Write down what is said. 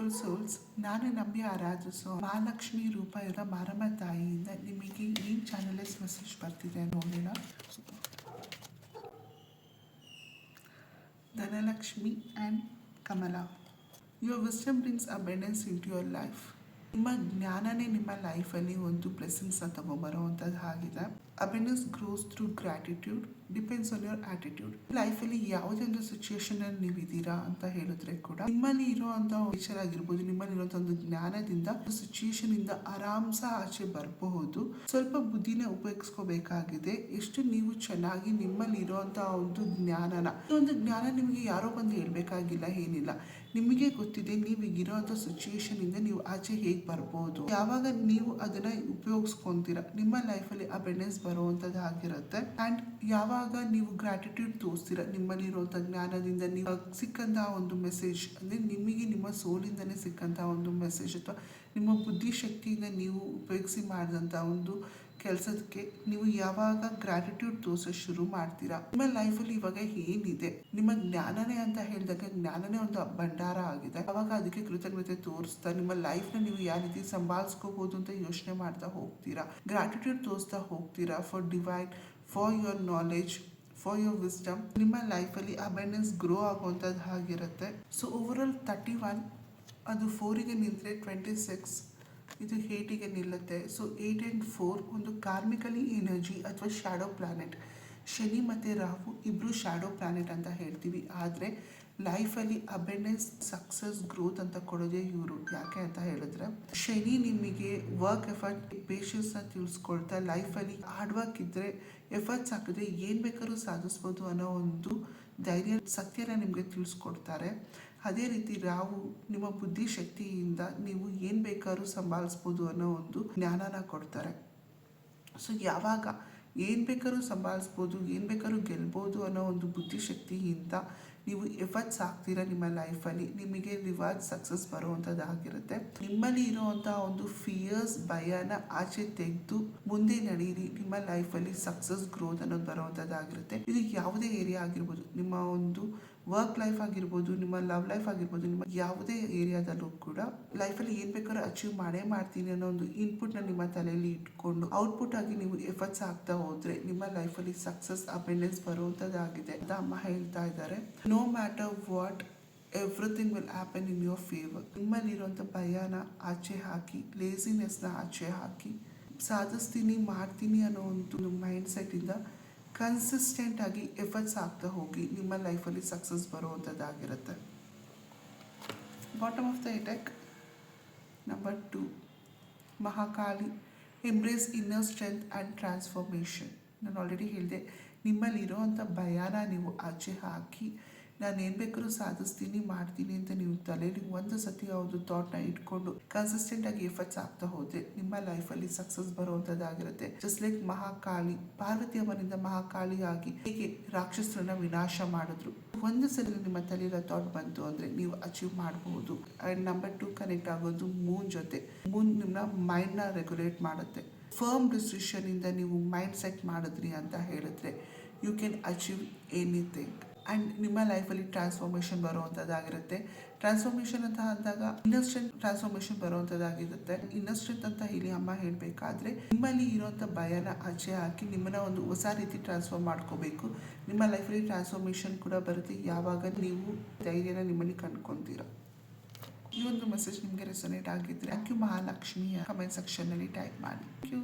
Beautiful souls, ನಾನು ನಂಬಿ ಆರಾಧಿಸೋ ಮಹಾಲಕ್ಷ್ಮಿ ರೂಪ ಇರೋ ಮಾರಮ್ಮ ತಾಯಿಯಿಂದ ನಿಮಗೆ ಈ ಚಾನಲ್ಸ್ ಮೆಸೇಜ್ ಬರ್ತಿದೆ ನೋಡೋಣ. Dhanalakshmi and Kamala, your wisdom brings abundance into your life. ನಿಮ್ಮ ಜ್ಞಾನನೇ ನಿಮ್ಮ ಲೈಫಲ್ಲಿ ಒಂದು ಬ್ಲೆಸ್ಸಿಂಗ್ಸ್ನ ತಗೊಂಬರೋವಂಥದ್ದು ಆಗಿದೆ. Abundance grows through gratitude, depends on your attitude. ಲೈಫಲ್ಲಿ ಯಾವುದೇ ಒಂದು ಸಿಚುಯೇಷನ್ ಅಲ್ಲಿ ನೀವಿದ್ದೀರಾ ಅಂತ ಹೇಳಿದ್ರೆ ಕೂಡ ನಿಮ್ಮಲ್ಲಿ ಇರುವಂತ ನೇಚರ್ ಆಗಿರ್ಬೋದು, ನಿಮ್ಮಲ್ಲಿ ಇರುವಂತ ಒಂದು ಜ್ಞಾನದಿಂದ ಸಿಚುಯೇಷನ್ ಇಂದ ಆರಾಮ್ಸ ಆಚೆ ಬರಬಹುದು. ಸ್ವಲ್ಪ ಬುದ್ಧಿನ ಉಪಯೋಗಿಸ್ಕೋಬೇಕಾಗಿದೆ. ಎಷ್ಟು ನೀವು ಚೆನ್ನಾಗಿ ನಿಮ್ಮಲ್ಲಿ ಇರುವಂತಹ ಒಂದು ಜ್ಞಾನ ನಿಮಗೆ ಯಾರೋ ಬಂದು ಹೇಳ್ಬೇಕಾಗಿಲ್ಲ, ಏನಿಲ್ಲ. ನಿಮಗೆ ಗೊತ್ತಿದೆ ನೀವು ಇರೋಂಥ ಸಿಚುಯೇಷನ್ ಇಂದ ನೀವು ಆಚೆ ಹೇಗೆ ಬರ್ಬೋದು. ಯಾವಾಗ ನೀವು ಅದನ್ನ ಉಪಯೋಗಿಸ್ಕೊಂತೀರಾ ನಿಮ್ಮ ಲೈಫಲ್ಲಿ ಅಬೆಂಡೆನ್ಸ್ ಬರುವಂತದ್ದು ಆಗಿರುತ್ತೆ. ಅಂಡ್ ಯಾವಾಗ ನೀವು ಗ್ರಾಟಿಟ್ಯೂಡ್ ತೋರಿಸ್ತೀರಾ ನಿಮ್ಮಲ್ಲಿ ಇರುವಂತ ಜ್ಞಾನದಿಂದ, ನೀವು ಸಿಕ್ಕಂತಹ ಒಂದು ಮೆಸೇಜ್ ಅಂದ್ರೆ ನಿಮಗೆ ನಿಮ್ಮ ಸೋಲಿಂದನೇ ಸಿಕ್ಕಂತಹ ಒಂದು ಮೆಸೇಜ್ ಅಥವಾ ನಿಮ್ಮ ಬುದ್ಧಿಶಕ್ತಿಯಿಂದ ನೀವು ಉಪಯೋಗಿಸಿ ಮಾಡಿದಂತ ಒಂದು ಕೆಲಸಕ್ಕೆ ನೀವು ಯಾವಾಗ ಗ್ರಾಟಿಟ್ಯೂಡ್ ತೋರಿಸೋ ಶುರು ಮಾಡ್ತೀರಾ, ನಿಮ್ಮ ಲೈಫಲ್ಲಿ ಇವಾಗ ಏನಿದೆ ನಿಮ್ಮ ಜ್ಞಾನನೇ ಅಂತ ಹೇಳಿದಾಗ ಜ್ಞಾನನೇ ಒಂದು ಭಂಡಾರ ಆಗಿದೆ. ಅವಾಗ ಅದಕ್ಕೆ ಕೃತಜ್ಞತೆ ತೋರಿಸ್ತಾ ನಿಮ್ಮ ಲೈಫ್ನ ನೀವು ಯಾವ ರೀತಿ ಸಂಭಾಳಿಸ್ಕೋಬಹುದು ಅಂತ ಯೋಚನೆ ಮಾಡ್ತಾ ಹೋಗ್ತೀರಾ. ಗ್ರಾಟಿಟ್ಯೂಡ್ ತೋರಿಸ್ತಾ ಹೋಗ್ತೀರಾ for divine, for your knowledge, for your wisdom. ನಿಮ್ಮ ಲೈಫಲ್ಲಿ ಅಬೆಂಡೆನ್ಸ್ ಗ್ರೋ ಆಗುವಂಥದ್ದು ಆಗಿರುತ್ತೆ. ಸೊ ಓವರ್ 31 ಅದು 4ಗೆ ನಿಂತರೆ 26 ಇದು 8ಗೆ ನಿಲ್ಲುತ್ತೆ. ಸೊ 8 and 4 ಒಂದು ಕಾರ್ಮಿಕಲಿ ಎನರ್ಜಿ ಅಥವಾ ಶ್ಯಾಡೋ ಪ್ಲಾನೆಟ್. ಶನಿ ಮತ್ತು ರಾಹು ಇಬ್ರು ಶ್ಯಾಡೋ ಪ್ಲಾನೆಟ್ ಅಂತ ಹೇಳ್ತೀವಿ. ಆದರೆ ಲೈಫಲ್ಲಿ ಅಬೆಂಡೆನ್ಸ್, ಸಕ್ಸಸ್, ಗ್ರೋತ್ ಅಂತ ಕೊಡೋದೇ ಇವರು. ಯಾಕೆ ಅಂತ ಹೇಳಿದ್ರೆ ಶನಿ ನಿಮಗೆ ವರ್ಕ್ ಎಫರ್ಟ್, ಪೇಷನ್ಸ್ನ ತಿಳಿಸ್ಕೊಳ್ತಾ ಲೈಫಲ್ಲಿ ಹಾರ್ಡ್ ವರ್ಕ್ ಇದ್ದರೆ, ಎಫರ್ಟ್ಸ್ ಹಾಕಿದ್ರೆ ಏನು ಬೇಕಾದ್ರೂ ಸಾಧಿಸ್ಬೋದು ಅನ್ನೋ ಒಂದು ಧೈರ್ಯ, ಸತ್ಯನ ನಿಮಗೆ ತಿಳಿಸ್ಕೊಡ್ತಾರೆ. ಅದೇ ರೀತಿ ರಾಹು ನಿಮ್ಮ ಬುದ್ಧಿಶಕ್ತಿಯಿಂದ ನೀವು ಏನು ಬೇಕಾದ್ರೂ ಸಂಭಾಳಿಸ್ಬೋದು ಅನ್ನೋ ಒಂದು ಜ್ಞಾನನ ಕೊಡ್ತಾರೆ. ಸೊ ಯಾವಾಗ ಏನು ಬೇಕಾದ್ರೂ ಸಂಭಾಳಿಸ್ಬೋದು, ಏನು ಬೇಕಾದ್ರೂ ಗೆಲ್ಬೋದು ಅನ್ನೋ ಒಂದು ಬುದ್ಧಿಶಕ್ತಿಯಿಂದ ನೀವು ಎಫರ್ಟ್ಸ್ ಹಾಕ್ತೀರಾ ನಿಮ್ಮ ಲೈಫಲ್ಲಿ, ನಿಮಗೆ ರಿವಾರ್ಡ್, ಸಕ್ಸಸ್ ಬರುವಂಥದ್ದಾಗಿರುತ್ತೆ. ನಿಮ್ಮಲ್ಲಿ ಇರುವಂತಹ ಒಂದು ಫಿಯರ್ಸ್, ಭಯನ ಆಚೆ ತೆಗೆದು ಮುಂದೆ ನಡೀರಿ. ನಿಮ್ಮ ಲೈಫಲ್ಲಿ ಸಕ್ಸಸ್, ಗ್ರೋತ್ ಅನ್ನೋದು ಬರುವಂಥದ್ದಾಗಿರುತ್ತೆ. ಇದು ಯಾವುದೇ ಏರಿಯಾ ಆಗಿರ್ಬೋದು, ನಿಮ್ಮ ಒಂದು ವರ್ಕ್ ಲೈಫ್ ಆಗಿರ್ಬೋದು, ನಿಮ್ಮ ಲವ್ ಲೈಫ್ ಆಗಿರ್ಬೋದು, ನಿಮ್ಮ ಯಾವುದೇ ಏರಿಯಾದಲ್ಲೂ ಕೂಡ ಲೈಫಲ್ಲಿ ಏನು ಬೇಕಾದ್ರೂ ಅಚೀವ್ ಮಾಡ್ತೀನಿ ಅನ್ನೋ ಒಂದು ಇನ್ಪುಟ್ನ ನಿಮ್ಮ ತಲೆಯಲ್ಲಿ ಇಟ್ಕೊಂಡು ಔಟ್ಪುಟ್ ಆಗಿ ನೀವು ಎಫರ್ಟ್ಸ್ ಆಗ್ತಾ ಹೋದ್ರೆ ನಿಮ್ಮ ಲೈಫಲ್ಲಿ ಸಕ್ಸಸ್, ಅಬೆಂಡೆನ್ಸ್ ಬರುವಂಥದ್ದಾಗಿದೆ ಅಂತ ಅಮ್ಮ ಹೇಳ್ತಾ ಇದ್ದಾರೆ. No matter what, everything will happen in your favour. ನಿಮ್ಮಲ್ಲಿರುವಂಥ ಭಯನ ಆಚೆ ಹಾಕಿ, ಲೇಸಿನೆಸ್ನ ಆಚೆ ಹಾಕಿ, ಸಾಧಿಸ್ತೀನಿ, ಮಾಡ್ತೀನಿ ಅನ್ನೋ ಒಂದು ಮೈಂಡ್ ಸೆಟ್ಟಿಂದ ಕನ್ಸಿಸ್ಟೆಂಟ್ ಆಗಿ ಎಫರ್ಟ್ಸ್ ಆಗ್ತಾ ಹೋಗಿ ನಿಮ್ಮ ಲೈಫಲ್ಲಿ ಸಕ್ಸಸ್ ಬರುವಂಥದ್ದಾಗಿರುತ್ತೆ. Bottom of the attack number 2, Mahakali, embrace inner strength and transformation. ನಾನು ಆಲ್ರೆಡಿ ಹೇಳಿದೆ, ನಿಮ್ಮಲ್ಲಿರೋವಂಥ ಭಯನ ನೀವು ಆಚೆ ಹಾಕಿ ನಾನು ಏನು ಬೇಕಾದ್ರೂ ಸಾಧಿಸ್ತೀನಿ, ಮಾಡ್ತೀನಿ ಅಂತ ನೀವು ತಲೆಯಲ್ಲಿ ಒಂದು ಸತಿ ಯಾವುದು ಥಾಟ್ನ ಇಟ್ಕೊಂಡು ಕನ್ಸಿಸ್ಟೆಂಟ್ ಆಗಿ ಎಫರ್ಟ್ಸ್ ಆಗ್ತಾ ಹೋದ್ರೆ ನಿಮ್ಮ ಲೈಫಲ್ಲಿ ಸಕ್ಸಸ್ ಬರುವಂಥದ್ದಾಗಿರುತ್ತೆ. ಜಸ್ಟ್ ಲೈಕ್ ಮಹಾಕಾಳಿ, ಪಾರ್ವತಿ ಅಮ್ಮನಿಂದ ಮಹಾಕಾಳಿ ಆಗಿ ಹೇಗೆ ರಾಕ್ಷಸರನ್ನ ವಿನಾಶ ಮಾಡಿದ್ರು, ಒಂದು ಸಲ ನಿಮ್ಮ ತಲೆಯಲ್ಲಿ ಥಾಟ್ ಬಂತು ಅಂದರೆ ನೀವು ಅಚೀವ್ ಮಾಡಬಹುದು. ಆ್ಯಂಡ್ ನಂಬರ್ 2 ಕನೆಕ್ಟ್ ಆಗೋದು ಮೂನ್ ಜೊತೆ. ಮೂನ್ ನಿಮ್ಮ ಮೈಂಡ್ನ ರೆಗ್ಯುಲೇಟ್ ಮಾಡುತ್ತೆ. ಫರ್ಮ್ ಡಿಸಿಷನ್ ಇಂದ ನೀವು ಮೈಂಡ್ ಸೆಟ್ ಮಾಡಿದ್ರಿ ಅಂತ ಹೇಳಿದ್ರೆ you can achieve anything. And ನಿಮ್ಮ ಲೈಫಲ್ಲಿ ಟ್ರಾನ್ಸ್ಫಾರ್ಮೇಷನ್ ಬರುವಂಥದ್ದಾಗಿರುತ್ತೆ. ಟ್ರಾನ್ಸ್ಫಾರ್ಮೇಷನ್ ಅಂತ ಅಂದಾಗ ಇನ್ನರ್ ಸ್ಟ್ರೆಂತ್ ಟ್ರಾನ್ಸ್ಫಾರ್ಮೇಷನ್ ಬರುವಂಥದ್ದಾಗಿರುತ್ತೆ. ಇನ್ನರ್ ಸ್ಟ್ರೆಂತ್ ಅಂತ ಹೇಳಿ ಅಮ್ಮ ಹೇಳಬೇಕಾದ್ರೆ ನಿಮ್ಮಲ್ಲಿ ಇರುವಂಥ ಭಯನ ಆಚೆ ಹಾಕಿ ನಿಮ್ಮನ್ನ ಒಂದು ಹೊಸ ರೀತಿ ಟ್ರಾನ್ಸ್ಫಾರ್ಮ್ ಮಾಡ್ಕೋಬೇಕು. ನಿಮ್ಮ ಲೈಫಲ್ಲಿ ಟ್ರಾನ್ಸ್ಫಾರ್ಮೇಷನ್ ಕೂಡ ಬರುತ್ತೆ ಯಾವಾಗ ನೀವು ಧೈರ್ಯನ ನಿಮ್ಮಲ್ಲಿ ಕಂಡ್ಕೊತೀರ. ಈ ಒಂದು ಮೆಸೇಜ್ ನಿಮಗೆ ರೆಸೊನೇಟ್ ಆಗಿದ್ರೆ ಥ್ಯಾಂಕ್ ಯು ಮಹಾಲಕ್ಷ್ಮಿ ಕಮೆಂಟ್ ಸೆಕ್ಷನ್ನಲ್ಲಿ ಟೈಪ್ ಮಾಡಿ. Thank you.